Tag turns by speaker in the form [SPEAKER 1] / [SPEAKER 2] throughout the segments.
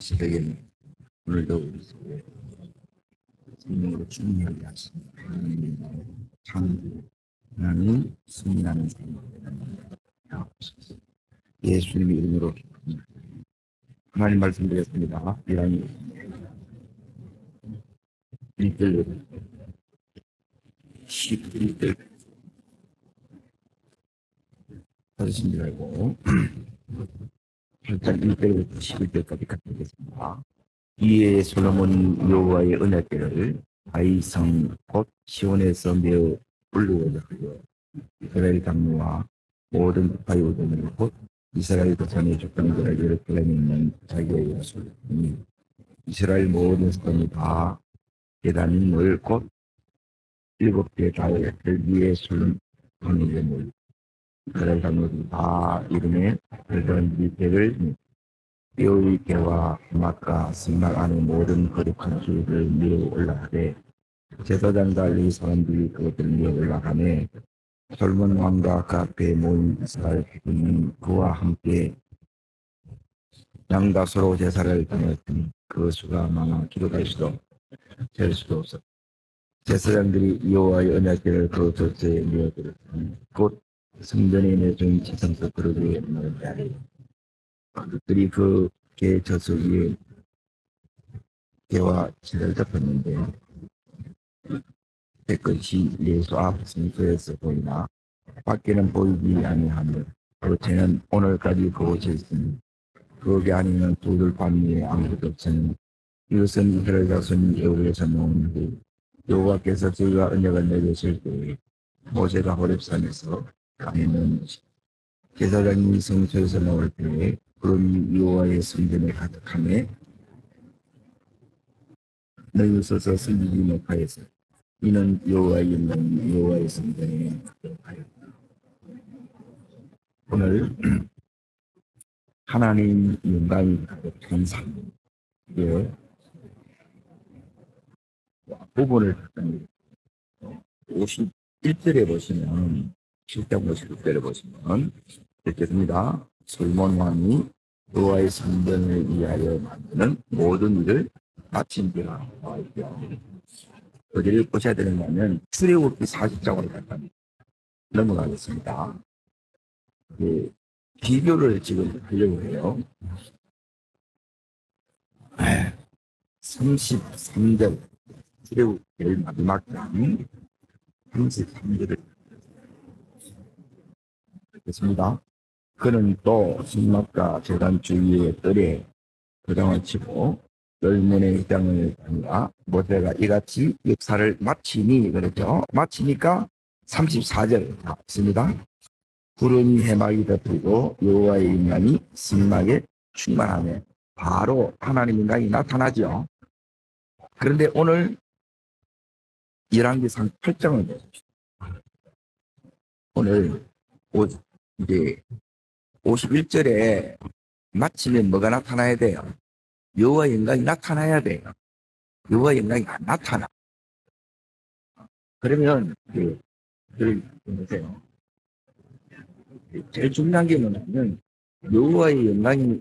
[SPEAKER 1] 시대에는 오늘도 우리 속에 생명으로 충만하게 하시는 하나님 승리하는 삶을 하옵소서. 예수님의 이름으로 하나님 말씀드렸습니다. 이란 1절 11절 받으신 줄 알고 8장 1절부터 11절까지 같이 읽겠습니다. 이에 솔로몬이 여호와의 언약궤를 아이성 곧 시온에서 매우 불루어져 하여 이스라엘 장로와 모든 바이오들을 곧 이스라엘 도산의 족장들을 이렇게 다니는 자기의 요소니 이스라엘 모든 사람이 다 계단을 곧 7개 달을 위에 솔로몬에게 모이 이스라엘 장로들이 다 이름에 별다른 일대를 뼈의 개와 막과 승막 안의 모든 거룩한 줄을 밀어 올라가되 제사장과 이 사람들이 그것들을 밀어 올라가매 솔몬 왕과 그 앞에 모인 이스라엘 백성은 그와 함께 양다소로 제사를 드렸더니 그 수가 많아 기록할 수도 될 수도 없어. 제사장들이 여호와의 언약궤를 그 돛에 밀어들었더니 곧 성전에 내준 지성소 그릇 위에 놓으니 그들이 그 개 젖을 위에 개와 실을 덮었는데 깨끗이 예수 앞 성소에서 보이나 밖에는 보이지 아니하며 그 죄는 오늘까지 그곳에 있으니 그게 아니면 두들반 위에 아무것도 없으니 이것은 이스라엘 자손이 애굽에서 나온 후 여호와께서 저희가 언약을 맺으실 때에 모세가 호렙산에서 강에는 제사장이 성소에서 나올 때에 구름이 여호와의 성전에 가득하며 너희 서서 승리기 높아에서 이는 여호와의 영광이 여호와의 성전에 가득하였다. 오늘 하나님 영광이 가득한 삶의 부분을 갖는 51절에 보시면 7장 51절에 보시면 읽겠습니다. 솔몬 왕이 여호와의 성전을 위하여 만드는 모든 일을 마친지라. 어디를 보셔야 되느냐면 출애굽기 40장으로 잠깐 넘어가겠습니다. 비교를 지금 하려고 해요. 33절 출애굽기 마지막 장 33절을 읽겠습니다. 그는 또 신막과 제단 주위의 뜰에 도장을 치고 열문의 회장을 하니라. 모세가 이같이 역사를 마치니 그랬죠. 마치니까 34절 있습니다. 구름이 해막이 덮이고 여호와의 영광이 신막에 충만하며 바로 하나님 영광이 나타나죠. 그런데 오늘 열왕기상 8장을 보십시오. 오늘 이제 51절에 마치면 뭐가 나타나야 돼요? 여호와의 영광이 나타나야 돼요. 여호와의 영광이 안 나타나. 그러면 보세요. 제일 중요한 게 뭐냐면 여호와의 영광이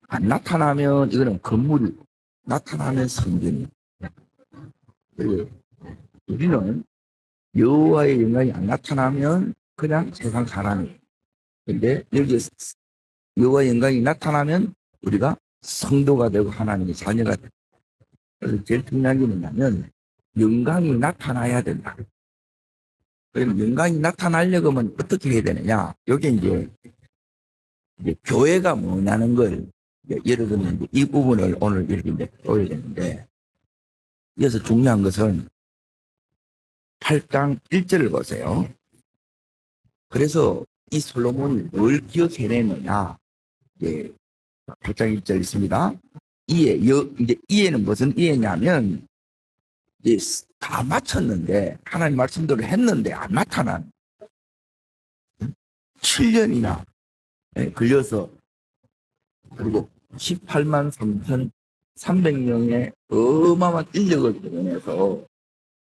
[SPEAKER 1] 안 나타나면 이거는 건물이 나타나면 성전이. 우리는 여호와의 영광이 안 나타나면 그냥 세상 사람이에요. 근데 여기 여호와의 영광이 나타나면 우리가 성도가 되고 하나님의 자녀가 되고. 그래서 제일 중요한 게 뭐냐면 영광이 나타나야 된다. 그럼 영광이 나타나려고 하면 어떻게 해야 되느냐? 여기 이제 교회가 뭐냐는 걸 예를 들면 이제 이 부분을 오늘 이렇게 이제 보여야 되는데, 여기서 중요한 것은 8장 1절을 보세요. 그래서 이 솔로몬이 뭘 기억해내느냐? 8장 1절 있습니다. 이제 이해는 무슨 이해냐면, 이제 다 마쳤는데, 하나님 말씀대로 했는데 안 나타난 7년이나 걸려서, 그리고 18만 3,300명의 어마어마한 인력을 동원해서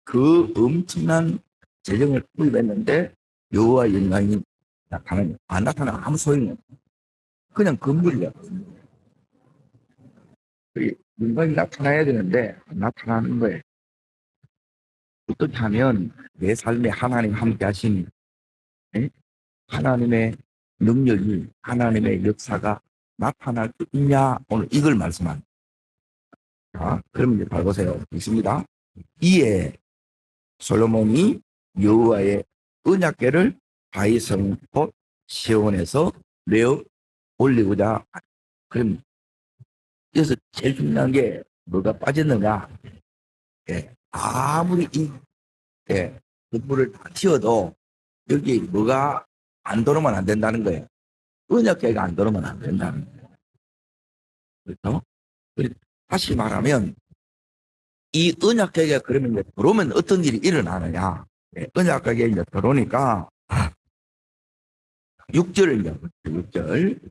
[SPEAKER 1] 그 엄청난 재정을 투입했는데 여호와의 영광이 안 나타나면 아무 소용이 없어요. 그냥 건물이야. 그 영광이 나타나야 되는데 안 나타나는 거예요. 어떻게 하면 내 삶에 하나님 함께 하신 하나님의 능력이 하나님의 역사가 나타날 수 있냐 오늘 이걸 말씀합니다. 자, 그럼 이제 잘 보세요. 있습니다. 이에 솔로몬이 여호와의 언약궤를 다윗성 곧 시온에서 내어 올리고자. 그럼 여기서 제일 중요한 게 뭐가 빠졌는가? 아무리 이 건물을 다 튀어도 여기 뭐가 안 들어오면 안 된다는 거예요. 언약궤가 안 들어오면 안 된다는 거예요. 그렇죠? 다시 말하면 이 언약궤가 그러면 이제 들어오면 어떤 일이 일어나느냐? 언약궤가 이제 들어오니까 6절을 이제 6절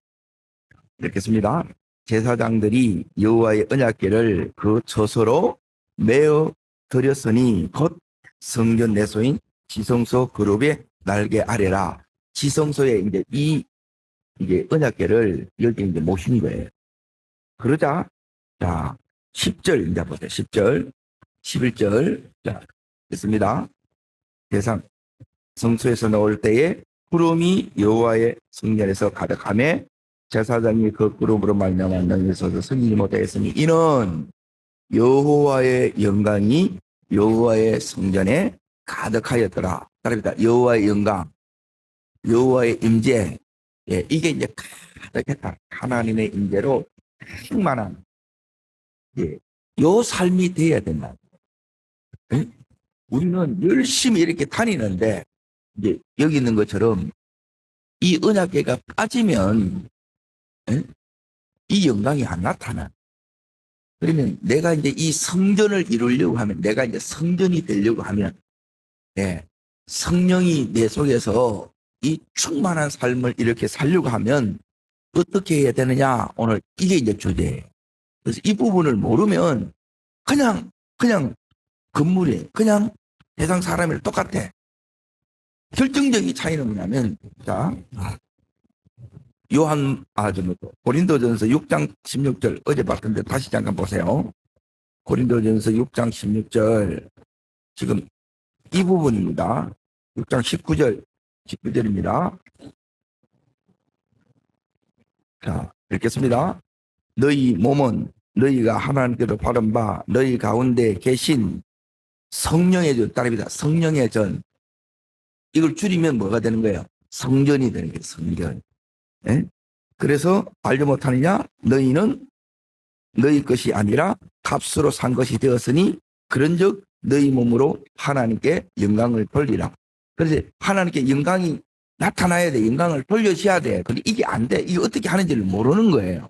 [SPEAKER 1] 읽겠습니다. 제사장들이 여호와의 언약궤를 그 처소로 메어 드렸으니 곧 성전 내소인 지성소 그룹의 날개 아래라. 지성소에 이제 이게 언약궤를 여기 이제 모신 거예요. 그러자 자 10절 이제 보세요. 10절 11절 자 됐습니다. 대상 성소에서 나올 때에 구름이 여호와의 성전에서 가득하며 제사장이 그 구름으로 말미암아 능히 서서 섬기지 못하였으니 이는 여호와의 영광이 여호와의 성전에 가득하였더라. 따릅니다. 여호와의 영광, 여호와의 임재, 이게 이제 가득했다. 하나님의 임재로 충만한 요 삶이 돼야 된다. 우리는 열심히 이렇게 다니는데 이제 여기 있는 것처럼 이 언약궤가 빠지면 이 영광이 안 나타나. 그러면 내가 이제 이 성전을 이루려고 하면, 내가 이제 성전이 되려고 하면, 성령이 내 속에서 이 충만한 삶을 이렇게 살려고 하면 어떻게 해야 되느냐? 오늘 이게 이제 주제예요. 그래서 이 부분을 모르면 그냥 건물이 그냥 세상 사람이랑 똑같아. 결정적인 차이는 뭐냐면, 자, 고린도전서 6장 16절 어제 봤던데 다시 잠깐 보세요. 고린도전서 6장 16절 지금 이 부분입니다. 6장 19절입니다. 자, 읽겠습니다. 너희 몸은 너희가 하나님께로 받은 바 너희 가운데 계신 성령의 전, 따릅니다. 성령의 전. 이걸 줄이면 뭐가 되는 거예요? 성전이 되는 거예요. 성전. 그래서 알지 못하느냐? 너희는 너희 것이 아니라 값으로 산 것이 되었으니 그런즉 너희 몸으로 하나님께 영광을 돌리라. 그래서 하나님께 영광이 나타나야 돼. 영광을 돌려줘야 돼. 근데 이게 안 돼. 이게 어떻게 하는지를 모르는 거예요.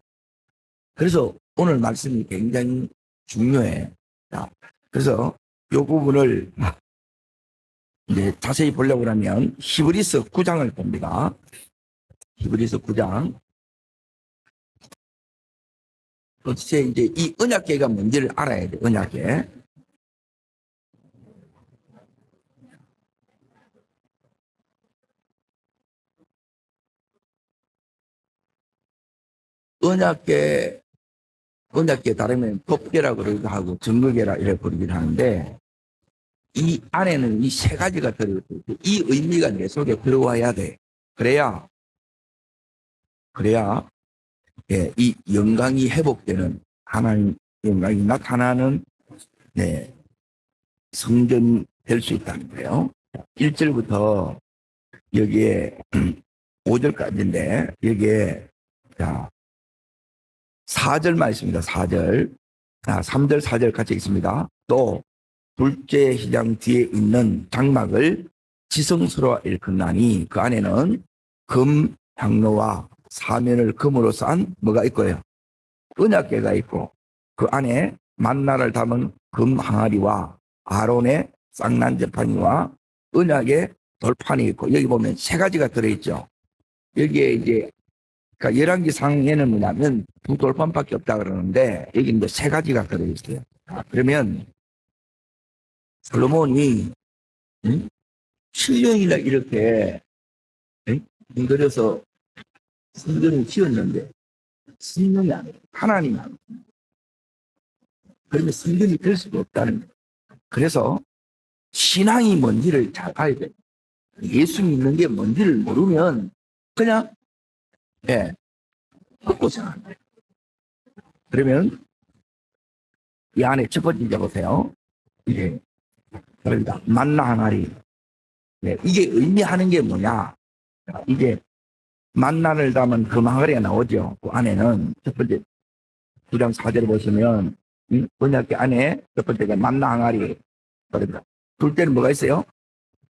[SPEAKER 1] 그래서 오늘 말씀이 굉장히 중요해. 자, 그래서 이 부분을 이제 자세히 보려고 하면 히브리서 9장을 봅니다. 히브리서 9장. 도대체 이제 이 언약궤가 뭔지를 알아야 돼. 언약궤. 언약궤 다르면 법궤라고 그러기도 하고 증거궤라 이렇게 부르기도 하는데 이 안에는 이 세 가지가 들어있고 이 의미가 내 속에 들어와야 돼. 그래야 이 영광이 회복되는 하나님 영광이 나타나는 성전 될 수 있다는 거예요. 1절부터 여기에 5절까지인데 여기에 자 4절만 있습니다. 4절. 3절 4절 같이 있습니다. 또 둘째 휘장 뒤에 있는 장막을 지성소로 일컫나니 그 안에는 금 향로와 사면을 금으로 싼 뭐가 있고요. 언약궤가 있고 그 안에 만나를 담은 금 항아리와 아론의 쌍난 지팡이와 언약의 돌판이 있고 여기 보면 세 가지가 들어있죠. 여기에 이제 그러니까 열왕기상에는 뭐냐면 두 돌판밖에 없다 그러는데 여기 이제 세 가지가 들어있어요. 그러면 솔로몬이 7년이나 이렇게 힘들어서 성전을 지었는데 성령이 아니에요. 하나님 그러면 성경이 될 수가 없다는 거예요. 그래서 신앙이 뭔지를 잘 알아야 돼요. 예수 믿는 게 뭔지를 모르면 그냥 헛고 생각하는 거예요. 그러면 이 안에 첫 번째 보세요. 그러니까 만나 항아리. 이게 의미하는 게 뭐냐? 이게 만나를 담은 금항아리가 나오죠. 그 안에는 첫 번째 9장 4절을 보시면 언약궤 안에 첫 번째가 만나 항아리. 그러니까 둘째는 뭐가 있어요?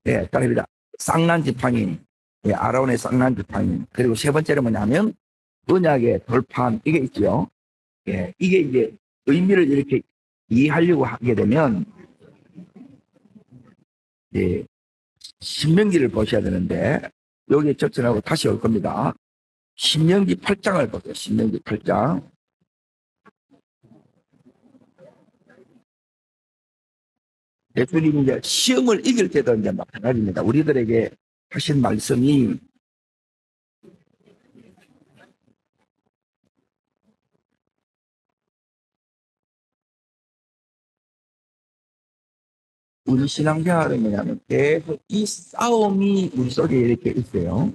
[SPEAKER 1] 따라합니다. 쌍난 지팡이. 아론의 쌍난 지팡이. 그리고 세 번째는 뭐냐면 언약의 돌판. 이게 있죠. 이게 이제 의미를 이렇게 이해하려고 하게 되면 신명기를 보셔야 되는데 여기에 접선하고 다시 올 겁니다. 신명기 8장을 보세요. 신명기 8장. 예수님이 이제 시험을 이길 때도 이제 마찬가지입니다. 우리들에게 하신 말씀이 우리 신앙생활은 뭐냐면 계속 이 싸움이 우리 속에 이렇게 있어요.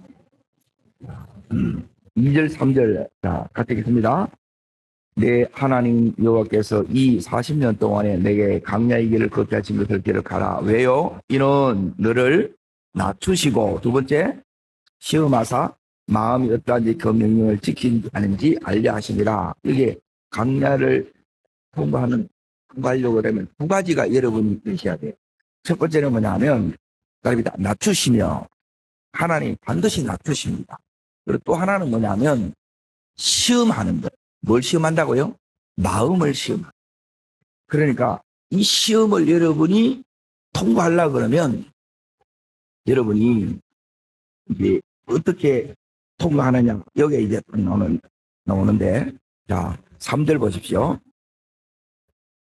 [SPEAKER 1] 2절, 3절. 자, 같이 읽겠습니다. 내 하나님 여호와께서 이 40년 동안에 내게 강야의 길을 걷게 하신 것을 기억하라. 왜요? 이는 너를 낮추시고 두 번째 시험하사 마음이 어떠한지 그 명령을 지키지 않은지 알려 하시니라. 이게 강야를 통과하려고 하면 두 가지가 여러분이 계셔야 돼요. 첫 번째는 뭐냐면 낮추시며 하나님 반드시 낮추십니다. 그리고 또 하나는 뭐냐면 시험하는 것. 뭘 시험한다고요? 마음을 시험. 그러니까 이 시험을 여러분이 통과하려고 그러면 여러분이 이제 어떻게 통과하느냐. 여기에 이제 나오는데 자, 3절 보십시오.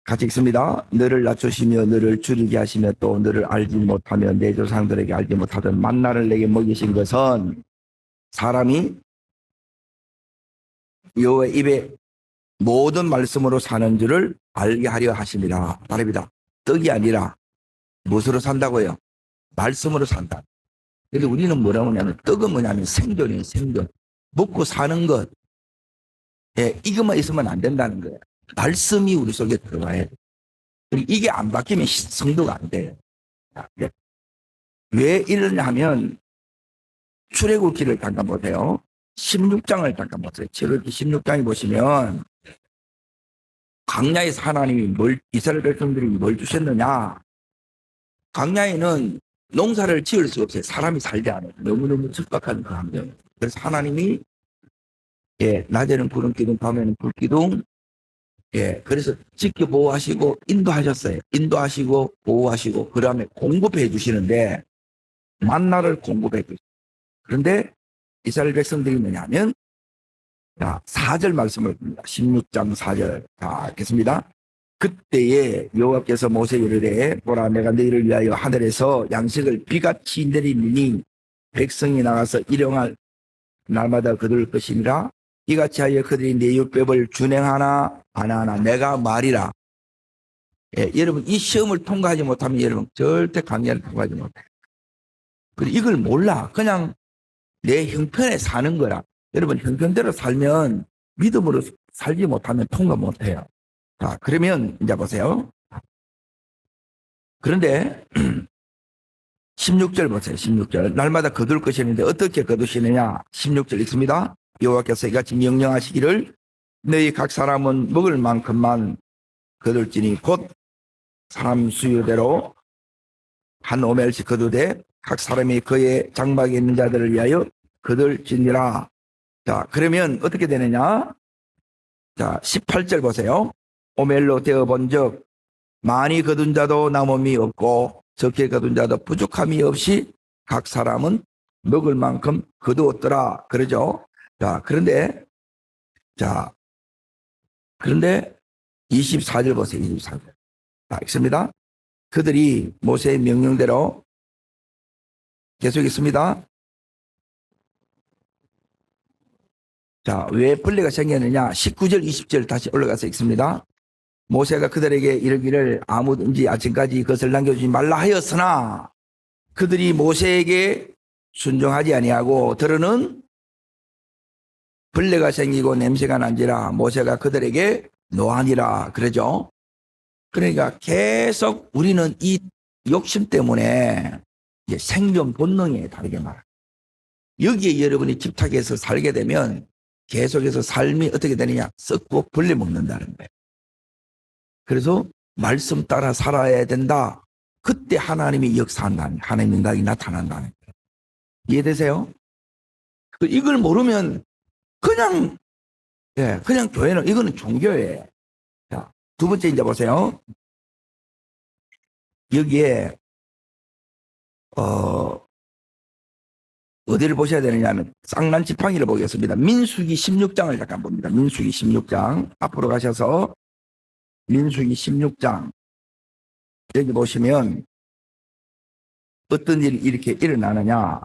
[SPEAKER 1] 같이 읽습니다. 너를 낮추시며 너를 줄이게 하시며 또 너를 알지 못하며 내 조상들에게 알지 못하던 만나를 내게 먹이신 것은 사람이 여호와의 입에 모든 말씀으로 사는 줄을 알게 하려 하십니다. 말입니다. 떡이 아니라 무엇으로 산다고요? 말씀으로 산다. 근데 우리는 뭐라고 하냐면 떡은 뭐냐면 생존이에요. 생존. 먹고 사는 것. 이것만 있으면 안 된다는 거예요. 말씀이 우리 속에 들어와야 돼. 이게 안 바뀌면 성도가 안 돼요. 왜 이러냐면 출애굽기를 잠깐 보세요. 16장을 잠깐 보세요. 출애굽기 16장에 보시면 광야에서 하나님이 이스라엘 백성들이 뭘 주셨느냐. 광야에는 농사를 지을 수 없어요. 사람이 살지 않아요. 너무너무 척박한 그 환경. 그래서 하나님이 낮에는 구름 기둥, 밤에는 불 기둥. 그래서 지켜 보호하시고 인도하셨어요. 인도하시고 보호하시고 그 다음에 공급해 주시는데 만나를 공급해 주시죠. 그런데 이스라엘 백성들이 뭐냐면 자, 4절 말씀을 봅니다. 16장 4절. 자, 읽겠습니다. 그때에 여호와께서 모세에게 이르되 보라 내가 너희를 위하여 하늘에서 양식을 비같이 내리니 백성이 나가서 일용할 날마다 거둘 것이니라. 이같이 하여 그들이 내 율법을 준행하나 안 하나 내가 말이라. 여러분 이 시험을 통과하지 못하면 여러분 절대 강야를 통과하지 못해요. 그리고 이걸 몰라. 그냥 내 형편에 사는 거라. 여러분 형편대로 살면 믿음으로 살지 못하면 통과 못해요. 자, 그러면 이제 보세요. 그런데 16절 보세요. 16절. 날마다 거둘 것이었는데 어떻게 거두시느냐. 16절 읽습니다. 여호와께서 이같이 명령하시기를 너희 각 사람은 먹을 만큼만 거둘지니 곧 사람 수요대로 한 오멜씩 거두되 각 사람이 그의 장막에 있는 자들을 위하여 거둘지니라. 자, 그러면 어떻게 되느냐. 자, 18절 보세요. 오멜로 되어본 적 많이 거둔 자도 남음이 없고 적게 거둔 자도 부족함이 없이 각 사람은 먹을 만큼 거두었더라. 그러죠. 자, 그런데 24절 보세요. 24절. 자, 읽습니다. 그들이 모세의 명령대로 계속 읽습니다. 자, 왜 벌레가 생겼느냐? 19절, 20절 다시 올라가서 읽습니다. 모세가 그들에게 이르기를 아무든지 아침까지 그것을 남겨주지 말라 하였으나 그들이 모세에게 순종하지 아니하고 들으는 벌레가 생기고 냄새가 난지라 모세가 그들에게 노하니라 그러죠. 그러니까 계속 우리는 이 욕심 때문에 이제 생존 본능에 다르게 말합니다. 여기에 여러분이 집착해서 살게 되면 계속해서 삶이 어떻게 되느냐? 썩고 벌레 먹는다는 거예요. 그래서 말씀 따라 살아야 된다. 그때 하나님이 역사한다는, 하나님의 능력이 나타난다는 거예요. 이해되세요? 이걸 모르면 그냥 교회는 이거는 종교예요. 자, 두 번째 이제 보세요. 여기에 어디를 보셔야 되느냐면 쌍난 지팡이를 보겠습니다. 민수기 16장을 잠깐 봅니다. 민수기 16장 앞으로 가셔서 민수기 16장 여기 보시면 어떤 일이 이렇게 일어나느냐.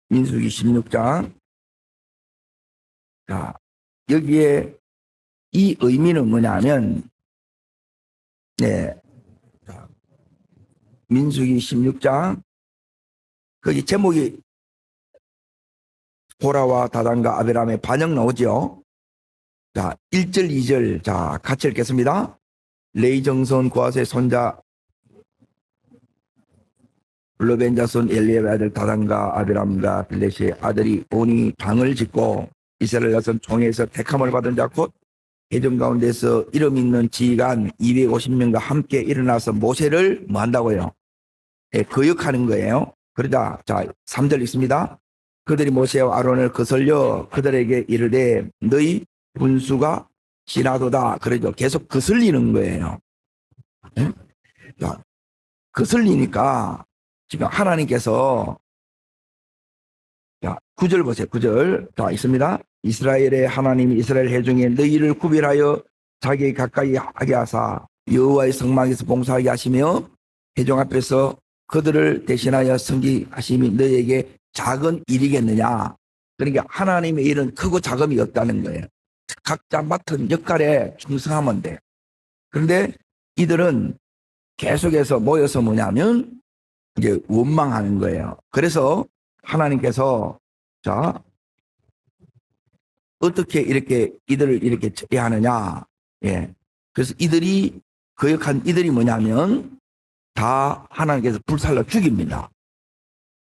[SPEAKER 1] 민수기 16장. 자, 여기에 이 의미는 뭐냐면 민수기 16장 거기 제목이 고라와 다단과 아비람의 반역 나오죠. 자, 1절 2절 자 같이 읽겠습니다. 레위 정손 고아스의 손자 르벤 자손 엘리압의 아들 다단과 아비람과 빌렛의 아들이 온이 방을 짓고 이스라엘 자손 총회에서 택함을 받은 자 곧 회중 가운데서 이름 있는 지휘관 250명과 함께 일어나서 모세를 뭐 한다고요? 거역하는 거예요. 그러자 자 3절 있습니다. 그들이 모세와 아론을 거슬려 그들에게 이르되 너희 분수가 지나도다. 그러죠. 계속 거슬리는 거예요. 네? 자, 거슬리니까 지금 하나님께서 자 9절 보세요. 9절 자 있습니다. 이스라엘의 하나님이 이스라엘 회중에 너희를 구별하여 자기 가까이 하게 하사 여호와의 성막에서 봉사하게 하시며 회중 앞에서 그들을 대신하여 섬기하심이 너희에게 작은 일이겠느냐. 그러니까 하나님의 일은 크고 작음이 없다는 거예요. 각자 맡은 역할에 충성하면 돼. 그런데 이들은 계속해서 모여서 뭐냐면 이제 원망하는 거예요. 그래서 하나님께서 자 어떻게 이렇게 이들을 이렇게 처리하느냐. 예. 그래서 이들이 거역한 이들이 뭐냐면 다 하나님께서 불살라 죽입니다.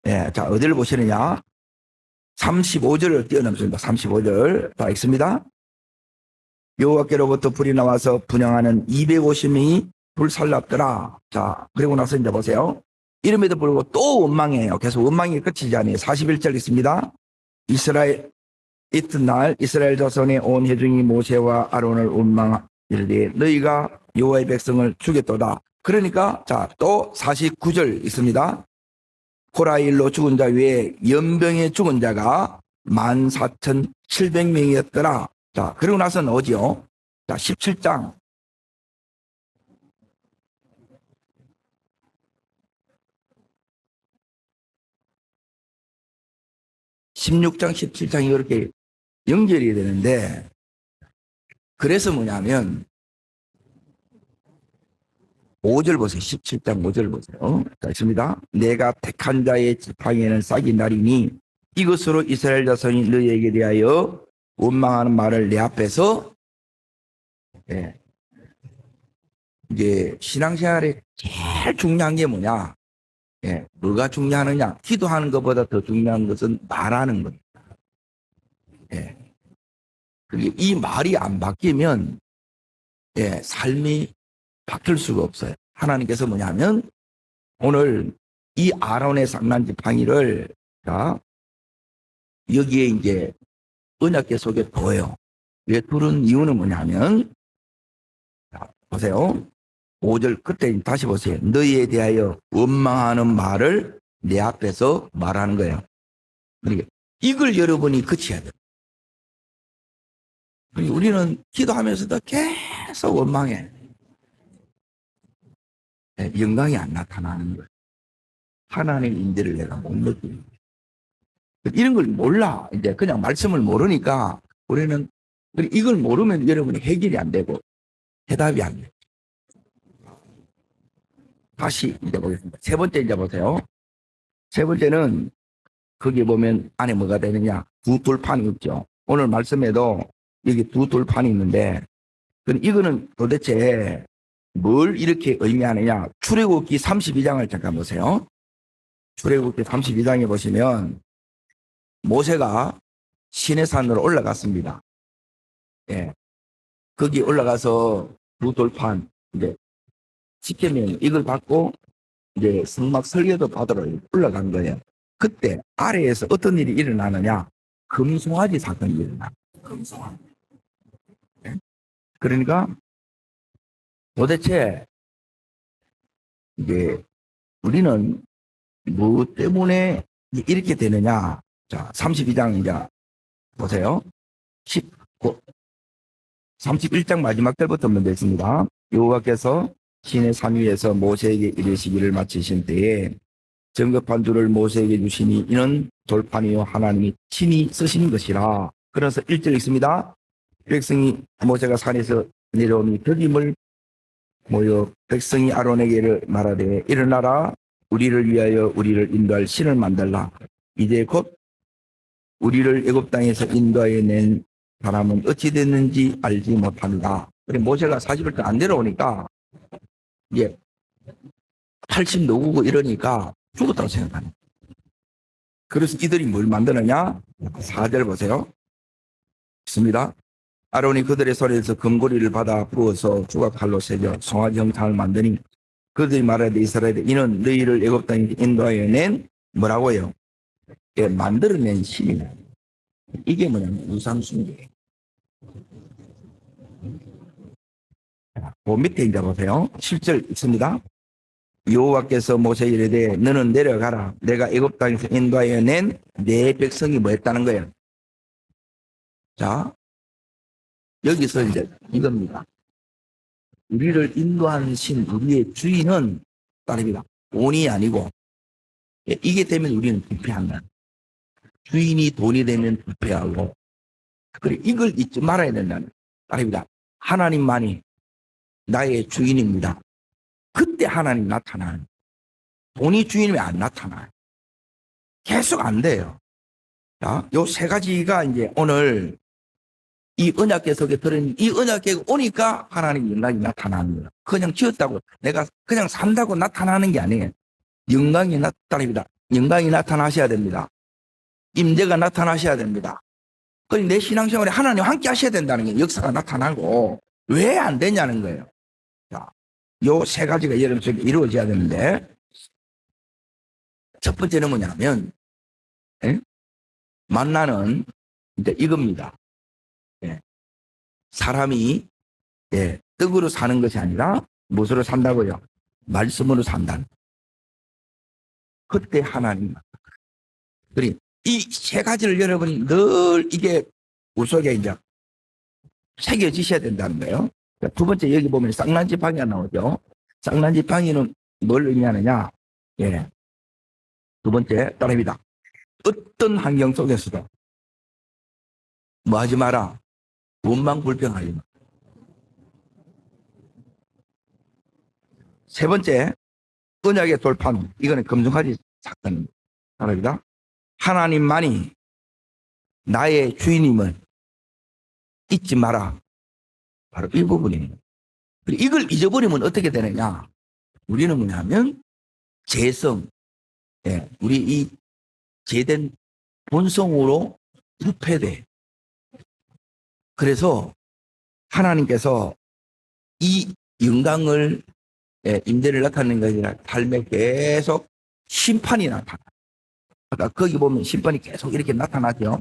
[SPEAKER 1] 예. 자, 어디를 보시느냐? 35절을 뛰어넘습니다. 35절. 다 읽습니다. 여호와께로부터 불이 나와서 분향하는 250명이 불살랐더라. 자, 그리고 나서 이제 보세요. 이름에도 불구하고 또 원망해요. 계속 원망이 끝이지 않아요. 41절 있습니다. 이튿날 이스라엘 자손의 온 회중이 모세와 아론을 원망하되 너희가 여호와의 백성을 죽였도다. 그러니까 자 또 49절 있습니다. 코라 일로 죽은 자 외에 연병에 죽은 자가 14,700명이었더라. 자 그리고 나서는 어디요? 자 17장 16장 17장이 이렇게 연결이 되는데 그래서 뭐냐면 5절 보세요. 17장 5절 보세요. 자, 있습니다. 내가 택한 자의 지팡이에는 싹이 나리니 이것으로 이스라엘 자손이 너희에게 대하여 원망하는 말을 내 앞에서 이제 신앙생활에 제일 중요한 게 뭐냐? 뭐가 중요하느냐? 기도하는 것보다 더 중요한 것은 말하는 겁니다. 이 말이 안 바뀌면 삶이 바뀔 수가 없어요. 하나님께서 뭐냐면 오늘 이 아론의 쌍난 지팡이를 자 여기에 이제 언약궤 속에 둬요. 왜 두른 이유는 뭐냐면 자, 보세요. 5절 끝에 다시 보세요. 너희에 대하여 원망하는 말을 내 앞에서 말하는 거예요. 그러니까 이걸 여러분이 그쳐야 돼요. 우리는 기도하면서도 계속 원망해. 영광이 안 나타나는 거예요. 하나님의 인재를 내가 못 느끼는 거예요. 이런 걸 몰라. 이제 그냥 말씀을 모르니까 우리는 이걸 모르면 여러분이 해결이 안 되고 해답이 안 돼. 다시 이제 보겠습니다. 세 번째 이제 보세요. 세 번째는 거기 보면 안에 뭐가 되느냐. 두 돌판이 있죠. 오늘 말씀에도 여기 두 돌판이 있는데 이거는 도대체 뭘 이렇게 의미하느냐. 출애굽기 32장을 잠깐 보세요. 출애굽기 32장에 보시면 모세가 시내산으로 올라갔습니다. 예. 거기 올라가서 두 돌판 이제 지켜면 이걸 받고 이제 성막 설계도 받으러 올라간 거예요. 그때 아래에서 어떤 일이 일어나느냐. 금송아지 사건이 일어나. 금송아지. 예? 그러니까 도대체 이게 우리는 뭐 때문에 이렇게 되느냐. 자, 32장 이제 보세요. 31장 마지막 절부터 먼저 있습니다. 여호와께서 신의 산 위에서 모세에게 이르시기를 마치신 때에 정급한 줄을 모세에게 주시니 이는 돌판이요 하나님이 친히 쓰시는 것이라. 그래서 1절 있습니다. 백성이 모세가 산에서 내려오니 드림을 모여 백성이 아론에게 말하되 일어나라 우리를 위하여 우리를 인도할 신을 만들라. 이제 곧 우리를 애굽 땅에서 인도하여 낸 사람은 어찌 됐는지 알지 못합니다. 그래 모세가 40일 안 내려오니까 이제 80 녹고 이러니까 죽었다고 생각하는. 그래서 이들이 뭘 만드느냐? 4절 보세요. 있습니다. 아론이 그들의 손에서 금고리를 받아 부어서 조각칼로 새겨 송아지 형상을 만드니 그들이 말하되 이스라엘에 이는 너희를 애굽 땅에 인도하여 낸 뭐라고요? 예, 만들어낸 신이다. 이게 뭐냐면 우상숭배. 그 밑에 이제 보세요. 7절 있습니다. 여호와께서 모세에게 이르되 너는 내려가라. 내가 애굽 땅에서 인도하여 낸 내 백성이 뭐 했다는 거예요. 자, 여기서 이제 이겁니다. 우리를 인도하는 신, 우리의 주인은 따릅니다. 돈이 아니고 이게 되면 우리는 부패한다. 주인이 돈이 되면 부패하고 그래 이걸 잊지 말아야 된다는 따릅니다. 하나님만이 나의 주인입니다. 그때 하나님 나타나는. 돈이 주인이면 안 나타나요. 계속 안 돼요. 자, 요 세 가지가 이제 오늘 이 언약궤 속에 들은 이 언약궤가 오니까 하나님 영광이 나타나는 거예요. 그냥 지었다고 내가 그냥 산다고 나타나는 게 아니에요. 영광이 나타납니다. 영광이 나타나셔야 됩니다. 임재가 나타나셔야 됩니다. 그러니 내 신앙생활에 하나님 함께 하셔야 된다는 게 역사가 나타나고 왜 안 되냐는 거예요. 자, 요 세 가지가 여러분 속에 이루어져야 되는데 첫 번째는 뭐냐면 만나는 이제 이겁니다. 예. 사람이 떡으로 사는 것이 아니라 무엇으로 산다고요? 말씀으로 산다는. 그때 하나님. 그리 이 세 가지를 여러분이 늘 이게 우속에 이제 새겨지셔야 된다는 거예요. 두 번째 여기 보면 쌍난지팡이가 나오죠. 쌍난지팡이는 뭘 의미하느냐? 예. 두 번째 따릅니다. 어떤 환경 속에서도 뭐 하지 마라. 원망불평하지 마. 세 번째 언약의 돌판. 이거는 금송아지 사건입니다. 따릅니다. 하나님만이 나의 주인임을 잊지 마라. 바로 이 부분입니다. 이걸 잊어버리면 어떻게 되느냐? 우리는 뭐냐면 재성, 우리 이 제된 본성으로 부패돼. 그래서 하나님께서 이 영광을 임재를 나타내는 것이 아니라 삶에 계속 심판이 나타나. 아까 거기 보면 심판이 계속 이렇게 나타나죠.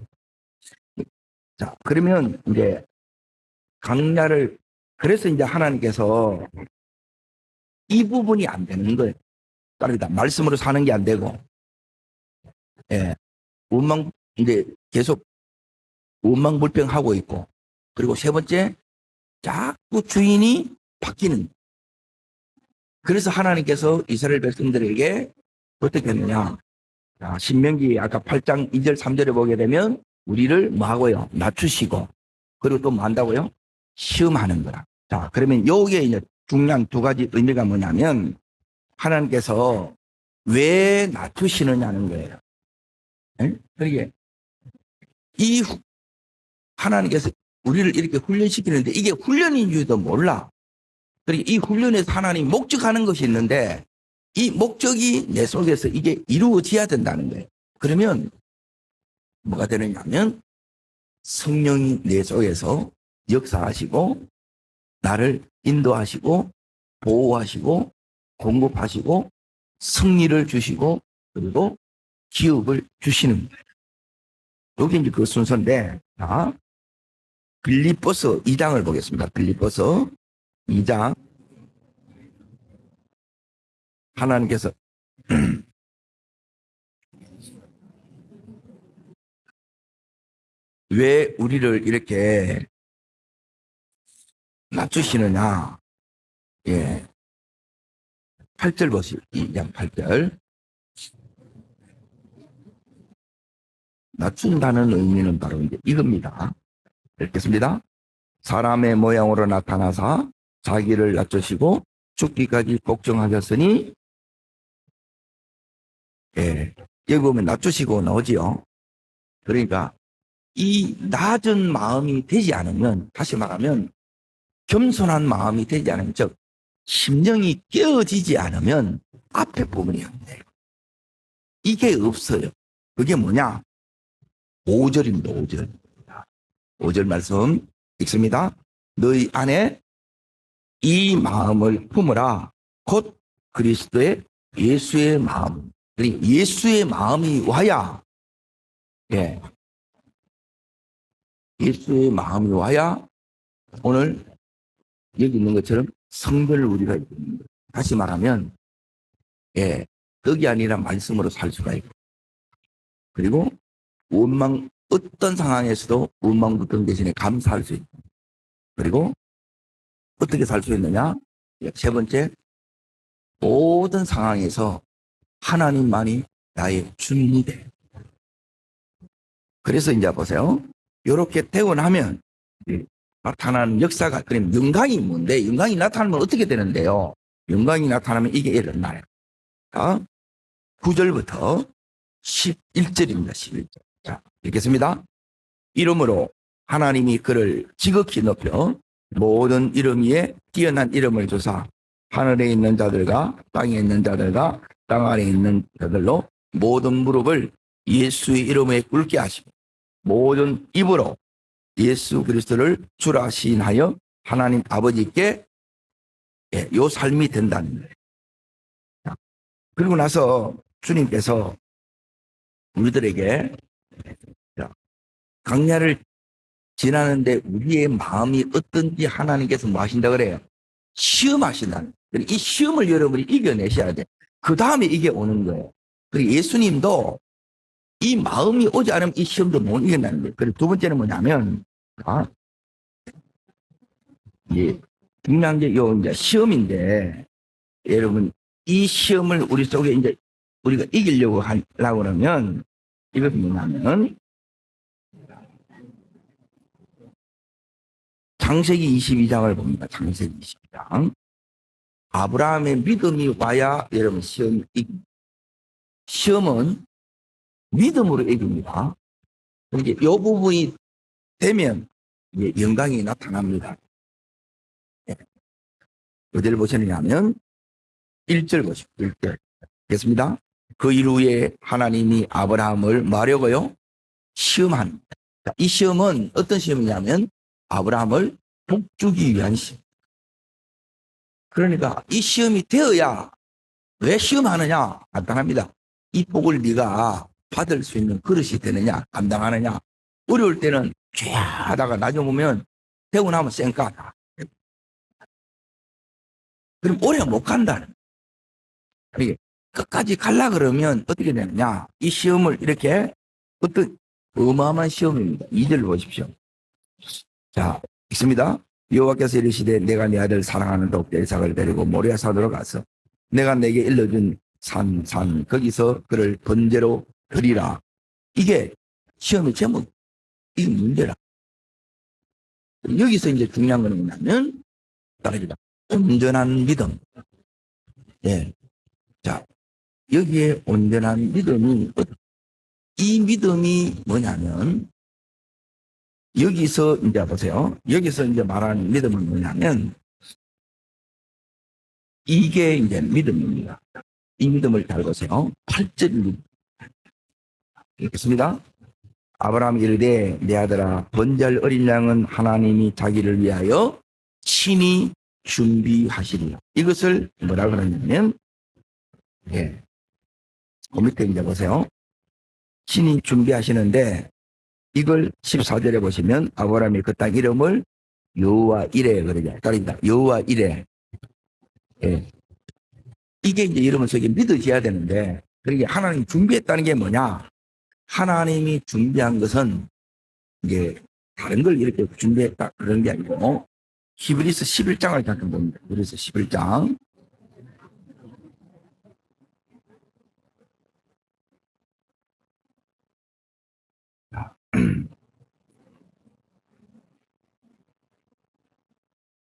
[SPEAKER 1] 자, 그러면 이제 강야를 그래서 이제 하나님께서 이 부분이 안 되는 거예요. 따릅니다. 말씀으로 사는 게 안 되고, 원망 이제 계속 원망불평하고 있고, 그리고 세 번째 자꾸 주인이 바뀌는. 그래서 하나님께서 이스라엘 백성들에게 어떻게 했느냐? 자, 신명기 아까 8장 2절 3절에 보게 되면 우리를 뭐 하고요? 낮추시고 그리고 또 뭐 한다고요? 시험하는 거라. 자, 그러면 요게 이제 중요한 두 가지 의미가 뭐냐면 하나님께서 왜 낮추시느냐는 거예요. 그러게 이 하나님께서 우리를 이렇게 훈련시키는데 이게 훈련인 줄도 몰라. 그리고 이 훈련에서 하나님이 목적하는 것이 있는데 이 목적이 내 속에서 이게 이루어져야 된다는 거예요. 그러면 뭐가 되느냐면 성령이 내 속에서 역사하시고 나를 인도하시고 보호하시고 공급하시고 승리를 주시고 그리고 기업을 주시는 거예요. 여기 이제 그 순서인데, 자, 빌립보서 2장을 보겠습니다. 빌립보서 2장. 하나님께서 왜 우리를 이렇게 낮추시느냐. 예. 8절 보시오. 2장 8절. 낮춘다는 의미는 바로 이제 이겁니다. 읽겠습니다. 사람의 모양으로 나타나사 자기를 낮추시고 죽기까지 복종하셨으니, 예. 여기 보면 낮추시고 나오지요. 그러니까 이 낮은 마음이 되지 않으면, 다시 말하면 겸손한 마음이 되지 않으면, 즉 심령이 깨어지지 않으면 앞에 부분이 안 돼요. 이게 없어요. 그게 뭐냐? 5절입니다. 5절. 5절 말씀 읽습니다. 너희 안에 이 마음을 품으라. 곧 그리스도의 예수의 마음. 예수의 마음이 와야, 예. 예수의 마음이 와야 오늘 여기 있는 것처럼 성전을 우리가 있는 거예요. 다시 말하면, 예. 떡이 아니라 말씀으로 살 수가 있고. 그리고 어떤 상황에서도 원망부터 대신에 감사할 수 있고. 그리고 어떻게 살 수 있느냐? 세 번째, 모든 상황에서 하나님만이 나의 주인이 돼. 그래서 이제 보세요. 이렇게 태어나면 나타나는 역사가, 그럼 영광이 뭔데? 영광이 나타나면 어떻게 되는데요? 영광이 나타나면 이게 일어나요. 9절부터 11절입니다. 11절. 자, 읽겠습니다. 이름으로 하나님이 그를 지극히 높여 모든 이름 위에 뛰어난 이름을 주사 하늘에 있는 자들과 땅에 있는 자들과 땅 아래에 있는 자들로 모든 무릎을 예수의 이름에 꿇게 하시고 모든 입으로 예수 그리스도를 주라 시인하여 하나님 아버지께, 예, 요 삶이 된다는 거예요. 자, 그리고 나서 주님께서 우리들에게, 자, 강야를 지나는데 우리의 마음이 어떤지 하나님께서 뭐 하신다 그래요? 시험하신다는 거예요. 이 시험을 여러분이 이겨내셔야 돼. 그 다음에 이게 오는 거예요. 그리고 예수님도 이 마음이 오지 않으면 이 시험도 못 이겨내는 거예요. 그리고 두 번째는 뭐냐면, 예, 중요한 게 요 이제 시험인데, 여러분, 이 시험을 우리 속에 이제 우리가 이기려고 하려고 그러면, 이것이 뭐냐면, 창세기 22장을 봅니다. 창세기 22장. 아브라함의 믿음이 와야 여러분 시험이 이깁니다. 시험은 믿음으로 이깁니다. 그러니까 이 부분이 되면 영광이 나타납니다. 어디를 보시느냐면 1절 보시죠. 1절. 됐습니다. 그 이후에 하나님이 아브라함을 뭐하려고요? 시험합니다. 이 시험은 어떤 시험이냐면 아브라함을 복주기 위한 시험. 그러니까 이 시험이 되어야, 왜 시험하느냐? 간단합니다. 이 복을 네가 받을 수 있는 그릇이 되느냐? 감당하느냐? 어려울 때는 쫙하다가 나중에 보면 되고 나면 쌩까다. 그럼 오래 못 간다는 거예요. 끝까지 갈라 그러면 어떻게 되느냐? 이 시험을 이렇게 어떤 어마어마한 시험입니다. 2절 보십시오. 자, 있습니다. 여호와께서 이르시되 내가 네 아들 사랑하는 독자 이삭을 데리고 모리아 산으로 가서 내가 내게 일러준 산 거기서 그를 번제로 드리라. 이게 시험의 제목, 이게 문제라. 여기서 이제 중요한 건 뭐냐면 따릅니다. 온전한 믿음. 예. 자, 여기에 온전한 믿음이, 이 믿음이 뭐냐면, 여기서 이제 보세요. 여기서 이제 말하는 믿음은 뭐냐면, 이게 이제 믿음입니다. 이 믿음을 잘 보세요. 8절 읽겠습니다. 아브라함이 이르되 내 아들아 번제할 어린 양은 하나님이 자기를 위하여 친히 준비하시리라. 이것을 뭐라 그러냐면 예. 그 밑에 이제 보세요. 친히 준비하시는데 이걸 14절에 보시면 아브라함이 그 땅 이름을 여호와 이레 그러죠. 따릅니다. 여호와 이레. 예. 이게 이제 이름은 저게 믿어져야 되는데 그러니까 하나님이 준비했다는 게 뭐냐? 하나님이 준비한 것은 이게 다른 걸 이렇게 준비했다 그런 게 아니고 히브리서 11장을 잠깐 봅니다. 히브리서 11장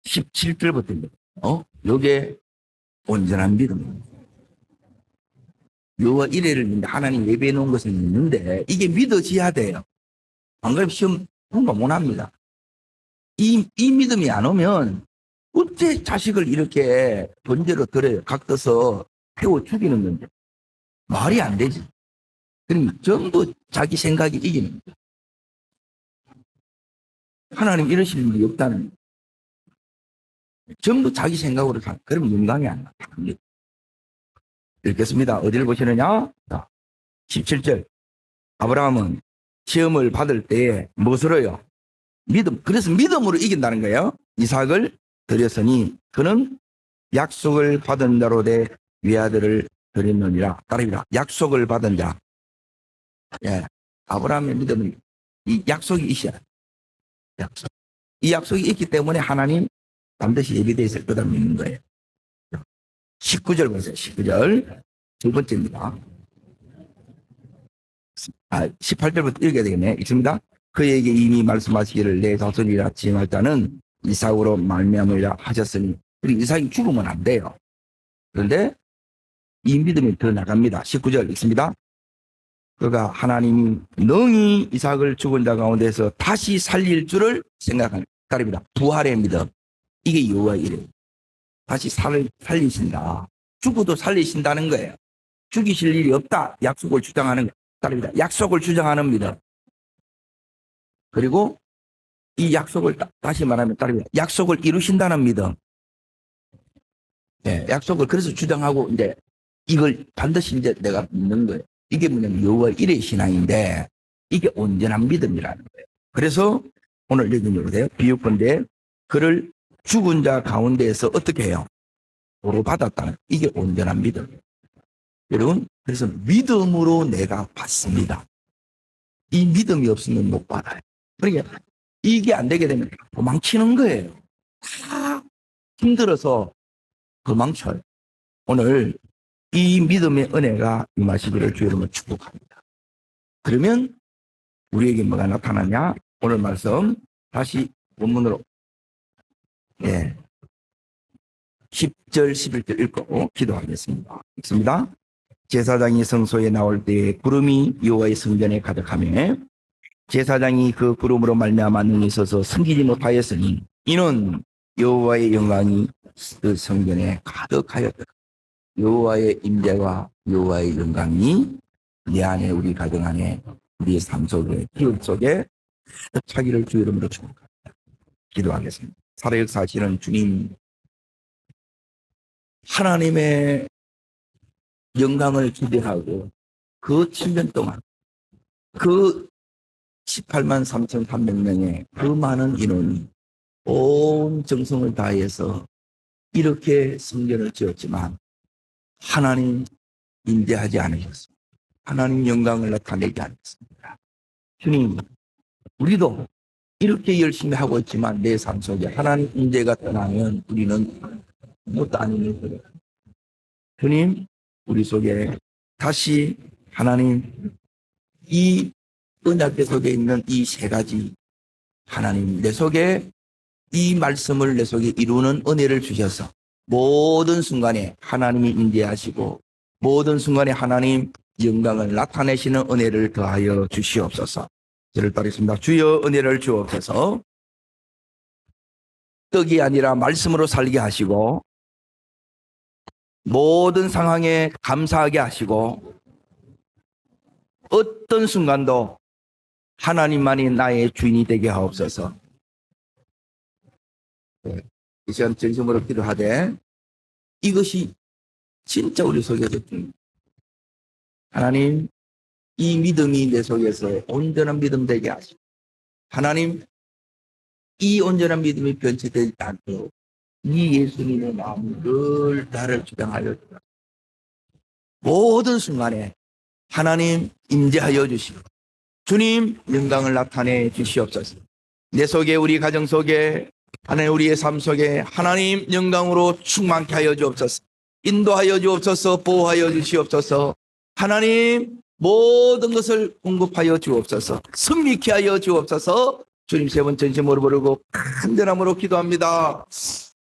[SPEAKER 1] 17절부터 요게 온전한 믿음입니다. 여호와 이레를 하나님 예배해 놓은 것은 있는데 이게 믿어져야 돼요. 안 그러면 시험 통과 못 합니다. 이 믿음이 안 오면 어째 자식을 이렇게 번제로 들어요. 각떠서 태워 죽이는 건데 말이 안 되지. 그럼 전부 자기 생각이 이기는 거예요. 하나님 이러실 일이 없다는 거예요. 전부 자기 생각으로 사. 그러면 영광이 안 나. 읽겠습니다. 어디를 보시느냐? 17절. 아브라함은 시험을 받을 때에 무엇으로요? 믿음. 그래서 믿음으로 이긴다는 거예요. 이삭을 드렸으니 그는 약속을 받은 자로 돼 외아들을 드렸느니라. 따릅니다. 약속을 받은 자. 예. 아브라함의 믿음은 이 약속이 있어야 돼요. 약속. 이 약속이 있기 때문에 하나님 반드시 예비되어 있을 거다 믿는 거예요. 19절 보세요. 19절. 두 번째입니다. 18절부터 읽어야 되겠네. 있습니다. 그에게 이미 말씀하시기를 내 자손이라 지음할 자는 이삭으로 말미암으리라 하셨으니 그리고 이삭이 죽으면 안 돼요. 그런데 이 믿음이 더 나갑니다. 19절 읽습니다. 그가 하나님이 능히 이삭을 죽은 자 가운데서 다시 살릴 줄을 생각하는 따릅니다. 부활의 믿음. 이게 여호와 이레. 다시 살리신다. 죽어도 살리신다는 거예요. 죽이실 일이 없다. 약속을 주장하는 거예요. 따릅니다. 약속을 주장하는 믿음. 그리고 이 약속을 다시 말하면 따릅니다. 약속을 이루신다는 믿음. 네, 약속을 그래서 주장하고 이제 이걸 반드시 이제 내가 믿는 거예요. 이게 뭐냐면 여호와 이레 신앙인데 이게 온전한 믿음이라는 거예요. 그래서 오늘 여기 보세요. 비유건데 그를 죽은 자 가운데에서 어떻게 해요? 보로 받았다는 이게 온전한 믿음. 여러분 그래서 믿음으로 내가 받습니다. 이 믿음이 없으면 못 받아요. 그러니까 이게 안 되게 되면 도망치는 거예요. 다 힘들어서 도망쳐요. 오늘 이 믿음의 은혜가 임하시기를 주 여러분 축복합니다. 그러면 우리에게 뭐가 나타나냐? 오늘 말씀 다시 본문으로 10절 11절 읽고 기도하겠습니다. 읽습니다. 제사장이 성소에 나올 때에 구름이 여호와의 성전에 가득하며 제사장이 그 구름으로 말미암아 능히 서서 숨기지 못하였으니 이는 여호와의 영광이 그 성전에 가득하였다. 여호와의 임재와 여호와의 영광이 내 안에 우리 가정 안에 우리의 삶 속에 기억 속에 차기를 주 이름으로 축복합니다. 기도하겠습니다. 살아역사하시는 주님 하나님의 영광을 기대하고 그 7년 동안 그 18만 3,300명의 그 많은 인원이 온 정성을 다해서 이렇게 성전을 지었지만 하나님 임재하지 않으셨습니다. 하나님 영광을 나타내지 않았습니다. 주님, 우리도 이렇게 열심히 하고 있지만 내 삶 속에 하나님 임재가 떠나면 우리는 아무것도 아닌 거예요. 주님, 우리 속에 다시 하나님 이 언약궤 속에 있는 이 세 가지 하나님 내 속에 이 말씀을 내 속에 이루는 은혜를 주셔서 모든 순간에 하나님이 임재하시고 모든 순간에 하나님 영광을 나타내시는 은혜를 더하여 주시옵소서. 저를 따르겠습니다. 주여 은혜를 주옵소서. 떡이 아니라 말씀으로 살게 하시고 모든 상황에 감사하게 하시고 어떤 순간도 하나님만이 나의 주인이 되게 하옵소서. 이 시간 진심으로 기도하되 이것이 진짜 우리 속에서 하나님 이 믿음이 내 속에서 온전한 믿음 되게 하시고 하나님 이 온전한 믿음이 변체되지 않도록 이 예수님의 마음을 늘 나를 주장하여 주라. 모든 순간에 하나님 임재하여 주시고 주님 영광을 나타내 주시옵소서. 내 속에 우리 가정 속에 하나님 우리의 삶 속에 하나님 영광으로 충만케 하여 주옵소서. 인도하여 주옵소서. 보호하여 주시옵소서. 하나님 모든 것을 공급하여 주옵소서. 승리케 하여 주옵소서. 주님 세 번 전심으로 부르고 간절함으로 기도합니다.